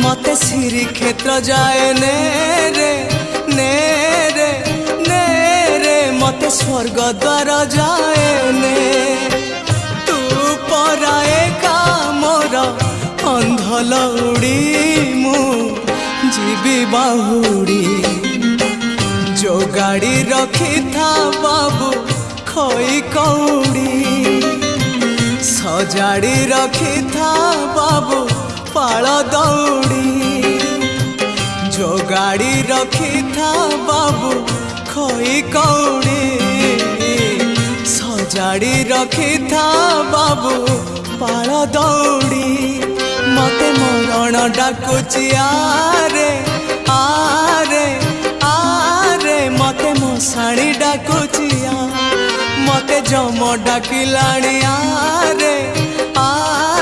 मते श्री क्षेत्र जाए ने रे ने रे ने रे मते स्वर्ग द्वार जाए ने तू पराए का मोर अंधलौड़ी मु जीवी बाहुड़ी जो गाड़ी रखी था बाबू खोई कौड़ी सजाड़ी रखी था बाबू पाल दौड़ी जो गाड़ी रखी था बाबू खोई कौड़ी सजाड़ी रखी था बाबू पाल दौड़ी मते मरण डाकुची आरे आरे आरे मते मशाणी डाकुची मते जम डाकिलाणी आरे आ